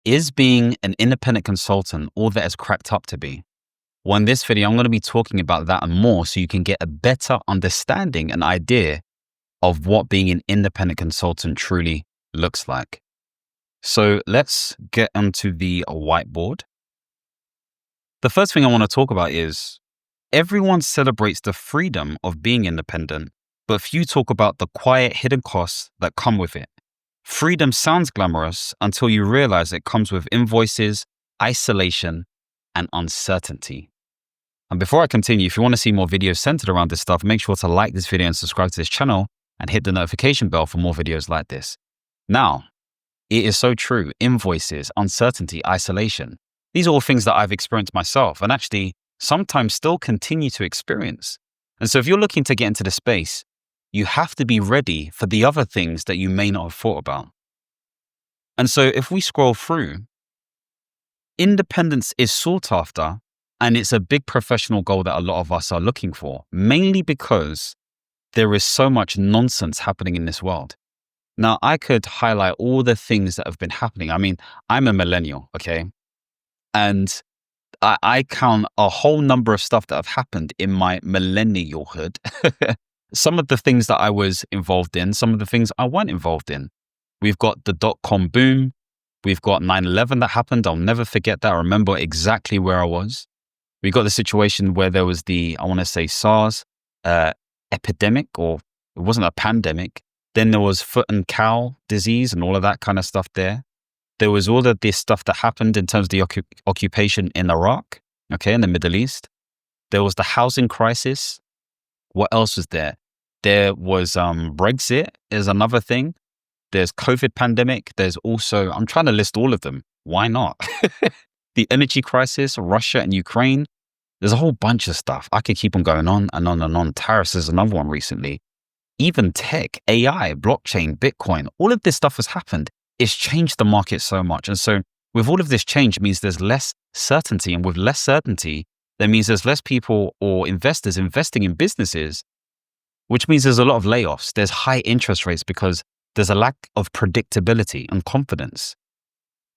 Is being an independent consultant all that it's cracked up to be? Well, in this video, I'm going to be talking about that and more so you can get a better understanding and idea of what being an independent consultant truly looks like. So let's get onto the whiteboard. The first thing I want to talk about is everyone celebrates the freedom of being independent, but few talk about the quiet hidden costs that come with it. Freedom sounds glamorous until you realize it comes with invoices, isolation, and uncertainty. And before I continue, if you want to see more videos centered around this stuff, make sure to like this video and subscribe to this channel and hit the notification bell for more videos like this. Now, it is so true. Invoices, uncertainty, isolation. These are all things that I've experienced myself and actually sometimes still continue to experience. And so if you're looking to get into the space, you have to be ready for the other things that you may not have thought about. And so if we scroll through, independence is sought after, and it's a big professional goal that a lot of us are looking for, mainly because there is so much nonsense happening in this world. Now, I could highlight all the things that have been happening. I mean, I'm a millennial, okay? And I count a whole number of stuff that have happened in my millennialhood. Some of the things that I was involved in, some of the things I weren't involved in. We've got the dot-com boom. We've got 9/11 that happened. I'll never forget that. I remember exactly where I was. We got the situation where there was the, I want to say SARS epidemic, or it wasn't a pandemic. Then there was foot and cow disease and all of that kind of stuff there. There was all of this stuff that happened in terms of the occupation in Iraq, okay, in the Middle East. There was the housing crisis. What else was there? There was Brexit is another thing. There's COVID pandemic. There's also, I'm trying to list all of them. Why not? The energy crisis, Russia and Ukraine. There's a whole bunch of stuff. I could keep on going on and on and on. Tariffs is another one recently. Even tech, AI, blockchain, Bitcoin, all of this stuff has happened. It's changed the market so much. And so with all of this change means there's less certainty. And with less certainty, that means there's less people or investors investing in businesses, which means there's a lot of layoffs. There's high interest rates because there's a lack of predictability and confidence.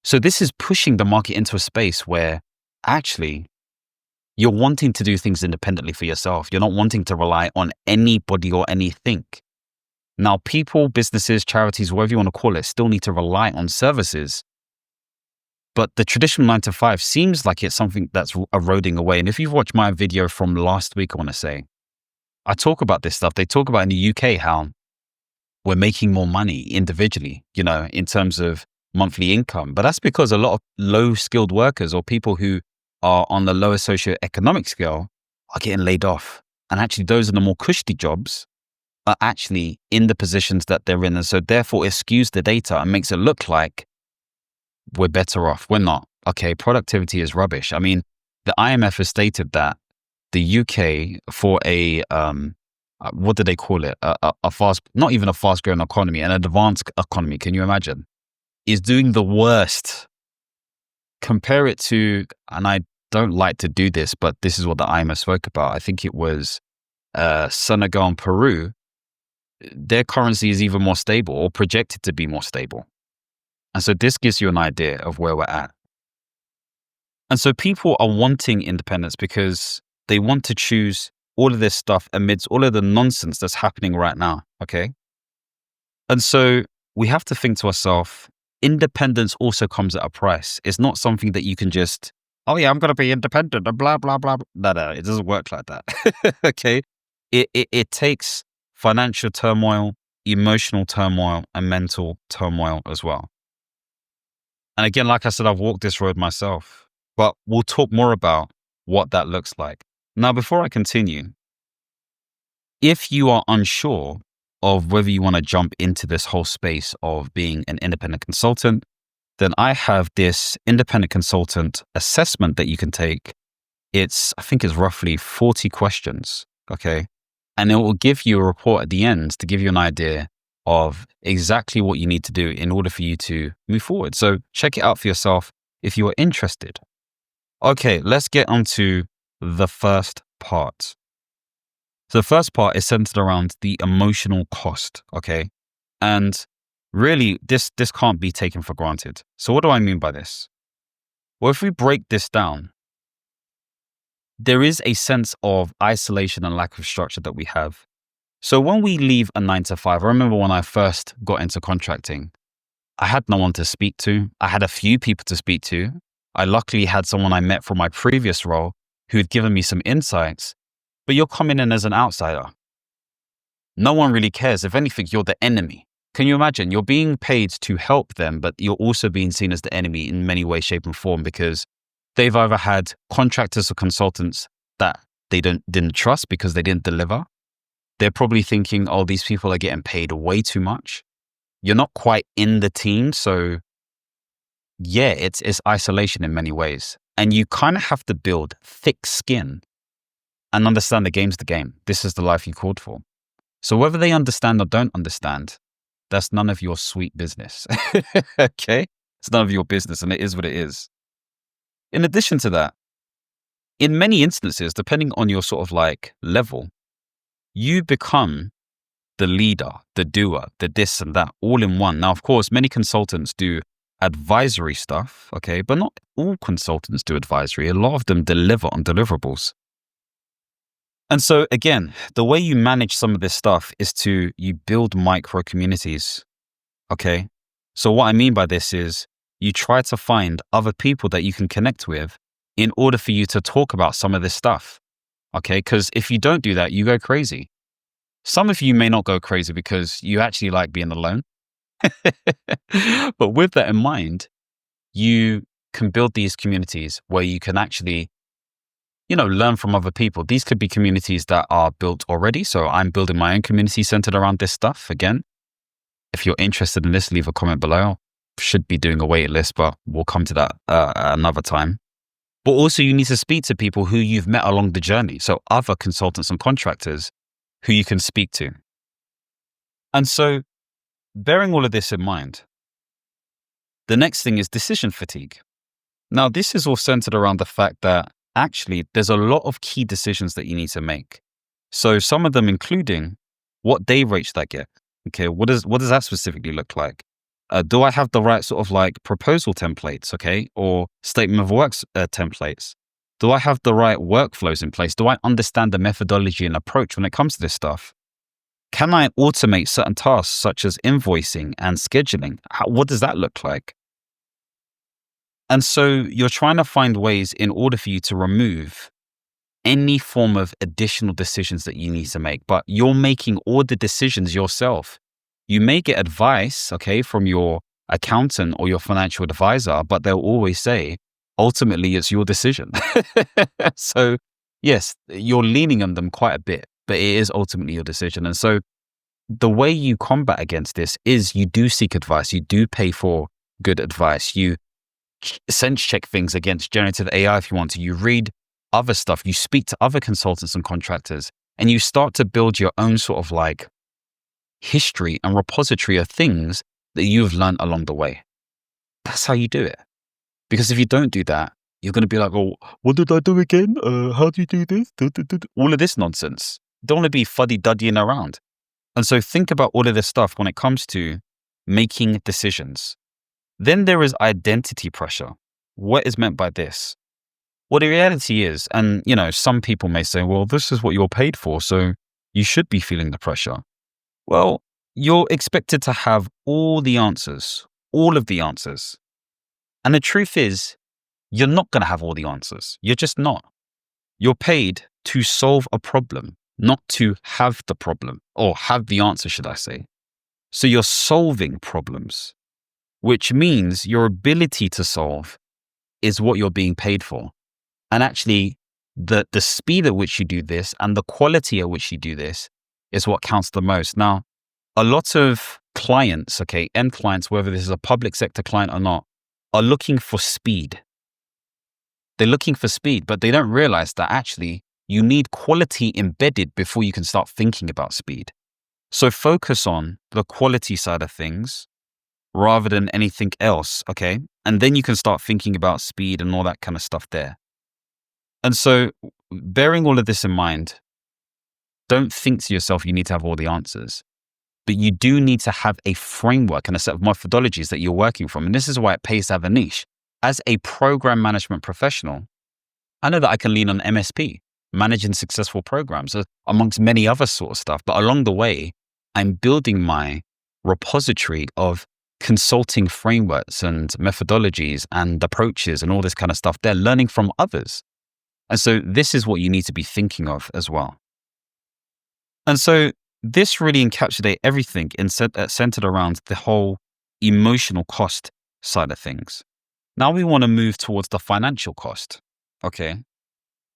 So this is pushing the market into a space where actually you're wanting to do things independently for yourself. You're not wanting to rely on anybody or anything. Now, people, businesses, charities, whatever you want to call it, still need to rely on services. But the traditional 9-to-5 seems like it's something that's eroding away. And if you've watched my video from last week, I want to say, I talk about this stuff. They talk about in the UK how we're making more money individually, in terms of monthly income. But that's because a lot of low-skilled workers or people who are on the lower socioeconomic scale are getting laid off. And actually, those are the more cushy jobs are actually in the positions that they're in. And so therefore, it skews the data and makes it look like we're better off. We're not. Okay, productivity is rubbish. I mean, the IMF has stated that the UK for a, what do they call it? A fast, not even a fast growing economy, an advanced economy. Can you imagine? Is doing the worst. Compare it to, and I don't like to do this, but this is what the IMF spoke about. I think it was Senegal and Peru. Their currency is even more stable or projected to be more stable. And so this gives you an idea of where we're at. And so people are wanting independence because they want to choose all of this stuff amidst all of the nonsense that's happening right now. Okay. And so we have to think to ourselves, independence also comes at a price. It's not something that you can just, oh yeah, I'm going to be independent and blah, blah, blah. No, it doesn't work like that. Okay. It takes financial turmoil, emotional turmoil, and mental turmoil as well. And again, like I said, I've walked this road myself, but we'll talk more about what that looks like. Now, before I continue, if you are unsure of whether you want to jump into this whole space of being an independent consultant, then I have this independent consultant assessment that you can take. I think it's roughly 40 questions. Okay. And it will give you a report at the end to give you an idea of exactly what you need to do in order for you to move forward. So check it out for yourself if you are interested. Okay, let's get onto the first part. So the first part is centered around the emotional cost, okay? And Really, this can't be taken for granted. So what do I mean by this? Well, if we break this down, there is a sense of isolation and lack of structure that we have. So when we leave a 9 to 5, I remember when I first got into contracting, I had no one to speak to. I had a few people to speak to. I luckily had someone I met from my previous role who had given me some insights, but you're coming in as an outsider. No one really cares. If anything, you're the enemy. Can you imagine? You're being paid to help them, but you're also being seen as the enemy in many ways, shape, and form, because they've either had contractors or consultants that they didn't trust because they didn't deliver. They're probably thinking, oh, these people are getting paid way too much. You're not quite in the team. So yeah, it's isolation in many ways. And you kind of have to build thick skin and understand the game's the game. This is the life you called for. So whether they understand or don't understand, that's none of your sweet business. Okay? It's none of your business, and it is what it is. In addition to that, in many instances, depending on your sort of like level, you become the leader, the doer, the this and that, all in one. Now, of course, many consultants do advisory stuff, okay? But not all consultants do advisory. A lot of them deliver on deliverables. And so again, the way you manage some of this stuff is you build micro communities, okay? So what I mean by this is you try to find other people that you can connect with in order for you to talk about some of this stuff, okay? Because if you don't do that, you go crazy. Some of you may not go crazy because you actually like being alone. But with that in mind, you can build these communities where you can actually, learn from other people. These could be communities that are built already. So I'm building my own community centered around this stuff. Again, if you're interested in this, leave a comment below. Should be doing a wait list, but we'll come to that another time. But also you need to speak to people who you've met along the journey. So other consultants and contractors who you can speak to. And so bearing all of this in mind, the next thing is decision fatigue. Now, this is all centered around the fact that actually there's a lot of key decisions that you need to make. So some of them including what day rate should I get? Okay, what does that specifically look like? Do I have the right sort of like proposal templates, okay? Or statement of works templates? Do I have the right workflows in place? Do I understand the methodology and approach when it comes to this stuff? Can I automate certain tasks such as invoicing and scheduling? What does that look like? And so you're trying to find ways in order for you to remove any form of additional decisions that you need to make, but you're making all the decisions yourself. You may get advice, okay, from your accountant or your financial advisor, but they'll always say, ultimately, it's your decision. So yes, you're leaning on them quite a bit, but it is ultimately your decision. And so the way you combat against this is you do seek advice. You do pay for good advice. You sense check things against generative AI if you want to. You read other stuff. You speak to other consultants and contractors, and you start to build your own sort of like history and repository of things that you've learned along the way. That's how you do it. Because if you don't do that, you're going to be like, oh, what did I do again? How do you do this? All of this nonsense. Don't want to be fuddy-duddying around. And so think about all of this stuff when it comes to making decisions. Then there is identity pressure. What is meant by this? Well, the reality is, and some people may say, well, this is what you're paid for, so you should be feeling the pressure. Well, you're expected to have all the answers, all of the answers. And the truth is, you're not going to have all the answers. You're just not. You're paid to solve a problem, not to have the problem or have the answer, should I say. So you're solving problems, which means your ability to solve is what you're being paid for. And actually, the speed at which you do this and the quality at which you do this is what counts the most. Now, a lot of clients, okay, end clients, whether this is a public sector client or not, are looking for speed. They're looking for speed, but they don't realize that actually you need quality embedded before you can start thinking about speed. So focus on the quality side of things rather than anything else, okay? And then you can start thinking about speed and all that kind of stuff there. And so bearing all of this in mind, don't think to yourself you need to have all the answers. but you do need to have a framework and a set of methodologies that you're working from. And this is why it pays to have a niche. As a program management professional, I know that I can lean on MSP, managing successful programs, amongst many other sort of stuff. But along the way, I'm building my repository of consulting frameworks and methodologies and approaches and all this kind of stuff. They're learning from others. And so this is what you need to be thinking of as well. And so this really encapsulates everything centered around the whole emotional cost side of things. Now we want to move towards the financial cost. Okay.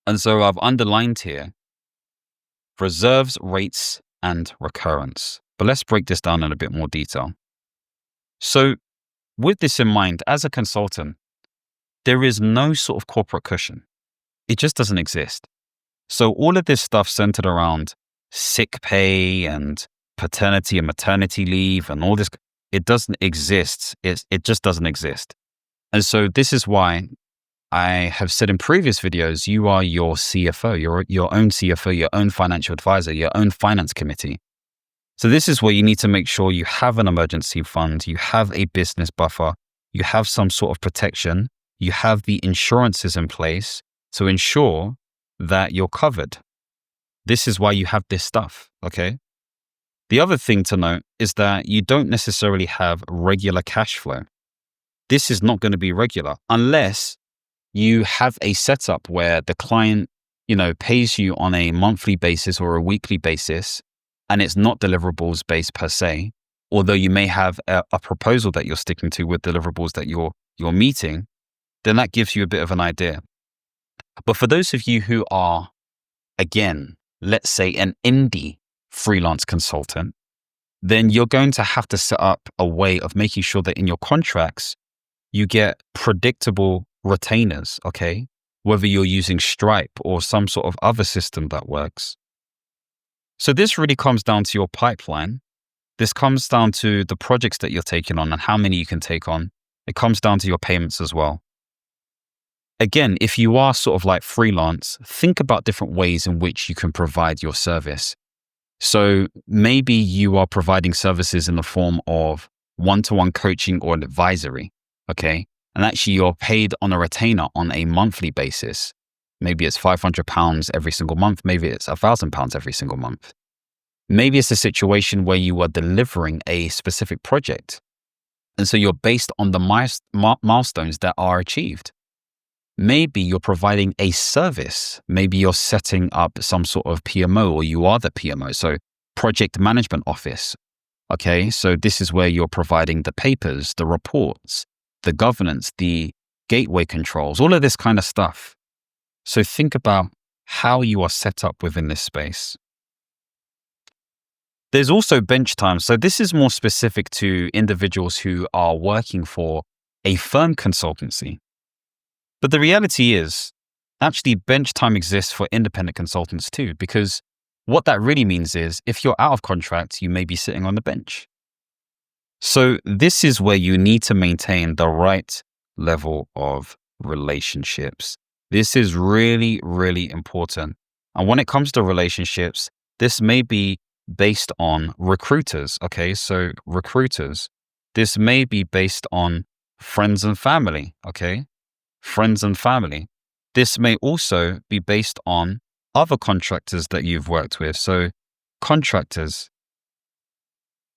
And so I've underlined here reserves, rates, and recurrence. But let's break this down in a bit more detail. So with this in mind, as a consultant, there is no sort of corporate cushion. It just doesn't exist. So all of this stuff centered around sick pay and paternity and maternity leave and all this, it doesn't exist. It just doesn't exist. And so this is why I have said in previous videos, you are your CFO, your own CFO, your own financial advisor, your own finance committee. So this is where you need to make sure you have an emergency fund, you have a business buffer, you have some sort of protection, you have the insurances in place to ensure that you're covered. This is why you have this stuff, okay? The other thing to note is that you don't necessarily have regular cash flow. This is not going to be regular unless you have a setup where the client, pays you on a monthly basis or a weekly basis, and it's not deliverables based per se, although you may have a proposal that you're sticking to with deliverables that you're meeting, then that gives you a bit of an idea. But for those of you who are, again, let's say an indie freelance consultant, then you're going to have to set up a way of making sure that in your contracts, you get predictable retainers, okay? Whether you're using Stripe or some sort of other system that works. So this really comes down to your pipeline. This comes down to the projects that you're taking on and how many you can take on. It comes down to your payments as well. Again, if you are sort of like freelance, think about different ways in which you can provide your service. So maybe you are providing services in the form of one-to-one coaching or advisory, okay? And actually you're paid on a retainer on a monthly basis. Maybe it's £500 every single month. Maybe it's £1,000 every single month. Maybe it's a situation where you are delivering a specific project. And so you're based on the milestones that are achieved. Maybe you're providing a service. Maybe you're setting up some sort of PMO or you are the PMO. So project management office. Okay. So this is where you're providing the papers, the reports, the governance, the gateway controls, all of this kind of stuff. So think about how you are set up within this space. There's also bench time. So this is more specific to individuals who are working for a firm consultancy. But the reality is, actually, bench time exists for independent consultants too, because what that really means is if you're out of contract, you may be sitting on the bench. So this is where you need to maintain the right level of relationships. This is really, really important. And when it comes to relationships, this may be based on recruiters. Okay, so recruiters. This may be based on friends and family. Okay, friends and family. This may also be based on other contractors that you've worked with. So contractors.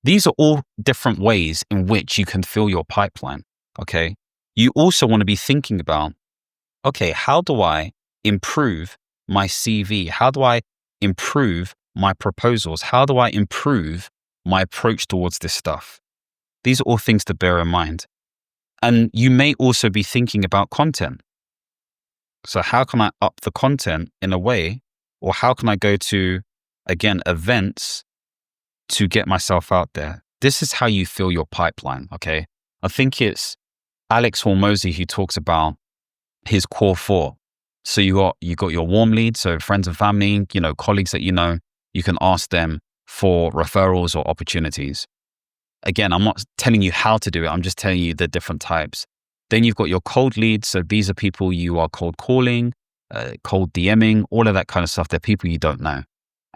These are all different ways in which you can fill your pipeline. Okay, you also want to be thinking about, okay, how do I improve my CV? How do I improve my proposals? How do I improve my approach towards this stuff? These are all things to bear in mind. And you may also be thinking about content. So how can I up the content in a way, or how can I go to, again, events to get myself out there? This is how you fill your pipeline, okay? I think it's Alex Hormozy who talks about his core four. So you got your warm leads, so friends and family, colleagues that you can ask them for referrals or opportunities. Again, I'm not telling you how to do it. I'm just telling you the different types. Then you've got your cold leads. So these are people you are cold calling, cold DMing, all of that kind of stuff. They're people you don't know.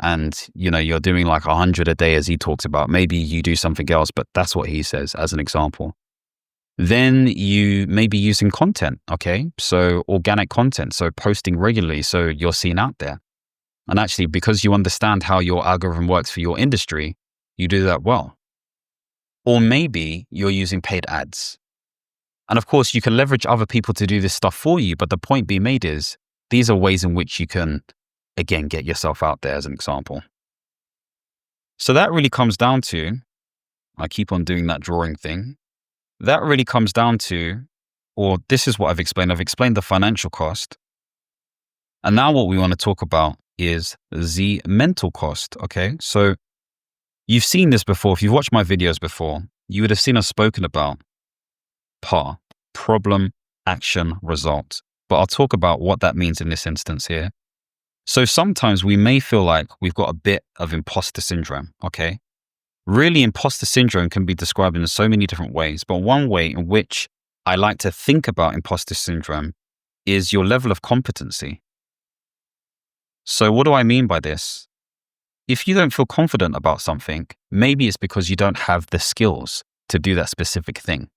and you're doing like 100 a day as he talks about. Maybe you do something else, but that's what he says as an example. Then you may be using content, okay? So organic content, so posting regularly, so you're seen out there. And actually, because you understand how your algorithm works for your industry, you do that well. Or maybe you're using paid ads. And of course, you can leverage other people to do this stuff for you. But the point being made is these are ways in which you can, again, get yourself out there as an example. So that really comes down to, I keep on doing that drawing thing. That really comes down to, or this is what I've explained. I've explained the financial cost. And now what we want to talk about is the mental cost. Okay. So you've seen this before. If you've watched my videos before, you would have seen us spoken about PAR, problem, action, result. But I'll talk about what that means in this instance here. So sometimes we may feel like we've got a bit of imposter syndrome. Okay. Really, imposter syndrome can be described in so many different ways. But one way in which I like to think about imposter syndrome is your level of competency. So what do I mean by this? If you don't feel confident about something, maybe it's because you don't have the skills to do that specific thing.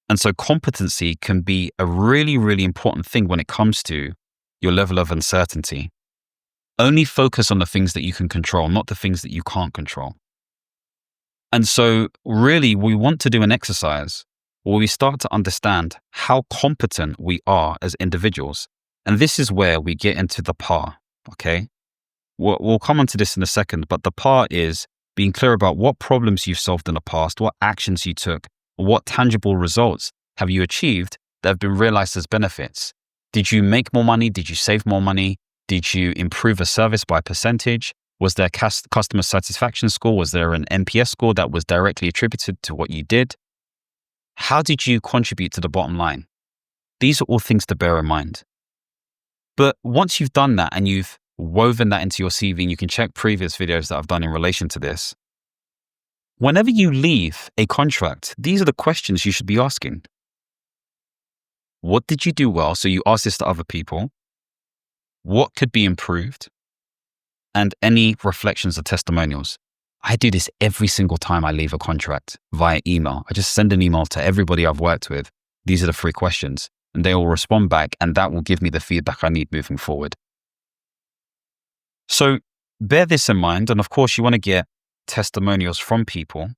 And so competency can be a really, really important thing when it comes to your level of uncertainty. Only focus on the things that you can control, not the things that you can't control. And so really, we want to do an exercise where we start to understand how competent we are as individuals. And this is where we get into the PAR, okay? We'll come on to this in a second, but the PAR is being clear about what problems you've solved in the past, what actions you took, what tangible results have you achieved that have been realized as benefits. Did you make more money? Did you save more money? Did you improve a service by percentage? Was there customer satisfaction score? Was there an NPS score that was directly attributed to what you did? How did you contribute to the bottom line? These are all things to bear in mind. But once you've done that and you've woven that into your CV, and you can check previous videos that I've done in relation to this, whenever you leave a contract, these are the questions you should be asking. What did you do well? So you ask this to other people. What could be improved? And any reflections or testimonials. I do this every single time I leave a contract via email. I just send an email to everybody I've worked with. These are the 3 questions, and they will respond back, and that will give me the feedback I need moving forward. So bear this in mind. And of course, you want to get testimonials from people.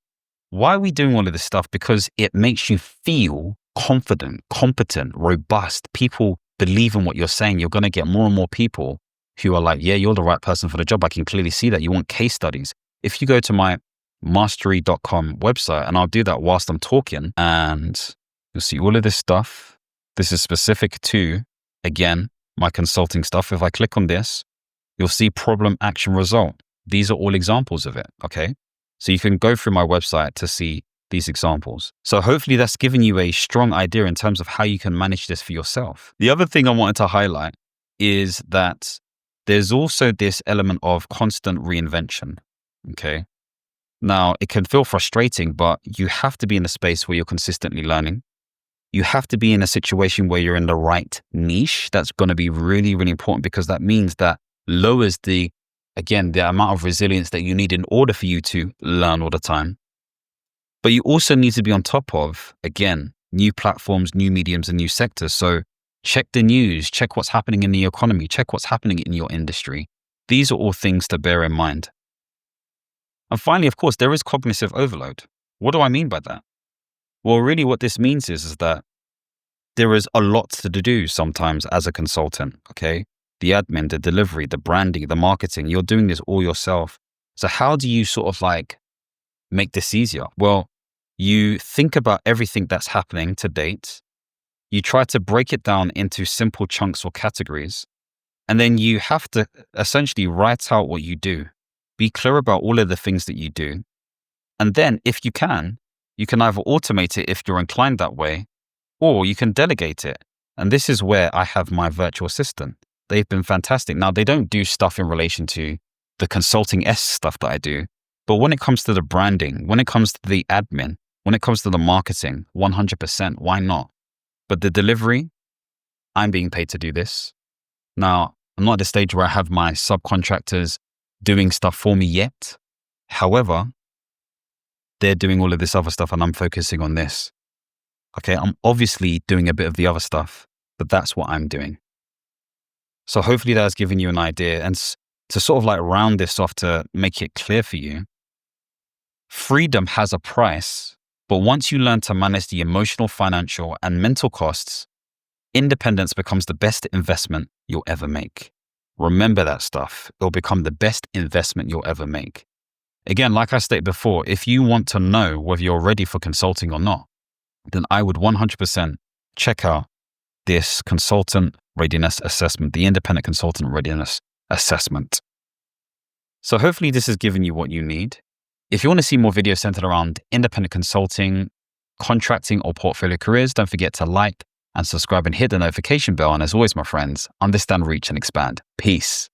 Why are we doing all of this stuff? Because it makes you feel confident, competent, robust. People believe in what you're saying. You're going to get more and more people who are like, yeah, you're the right person for the job. I can clearly see that. You want case studies. If you go to my mastery.com website, and I'll do that whilst I'm talking, and you'll see all of this stuff. This is specific to, again, my consulting stuff. If I click on this, you'll see problem, action, result. These are all examples of it, okay? So you can go through my website to see these examples. So hopefully that's given you a strong idea in terms of how you can manage this for yourself. The other thing I wanted to highlight is that there's also this element of constant reinvention, okay? Now, it can feel frustrating, but you have to be in a space where you're consistently learning. You have to be in a situation where you're in the right niche. That's going to be really, really important, because that means that lowers the amount of resilience that you need in order for you to learn all the time. But you also need to be on top of, again, new platforms, new mediums, and new sectors. So check the news, check what's happening in the economy, check what's happening in your industry. These are all things to bear in mind. And finally, of course, there is cognitive overload. What do I mean by that? Well, really what this means is that there is a lot to do sometimes as a consultant, okay? The admin, the delivery, the branding, the marketing, you're doing this all yourself. So how do you sort of like make this easier? Well, you think about everything that's happening to date. You try to break it down into simple chunks or categories. And then you have to essentially write out what you do. Be clear about all of the things that you do. And then if you can either automate it if you're inclined that way, or you can delegate it. And this is where I have my virtual assistant. They've been fantastic. Now, they don't do stuff in relation to the consulting-esque stuff that I do. But when it comes to the branding, when it comes to the admin, when it comes to the marketing, 100%, why not? But the delivery, I'm being paid to do this. Now, I'm not at the stage where I have my subcontractors doing stuff for me yet. However, they're doing all of this other stuff and I'm focusing on this. Okay, I'm obviously doing a bit of the other stuff, but that's what I'm doing. So hopefully that's given you an idea. And to sort of like round this off to make it clear for you, freedom has a price, but once you learn to manage the emotional, financial, and mental costs, independence becomes the best investment you'll ever make. Remember that stuff. It'll become the best investment you'll ever make. Again, like I stated before, if you want to know whether you're ready for consulting or not, then I would 100% check out this consultant readiness assessment, the independent consultant readiness assessment. So hopefully this has given you what you need. If you want to see more videos centered around independent consulting, contracting, or portfolio careers, don't forget to like and subscribe and hit the notification bell. And as always, my friends, understand, reach, and expand. Peace.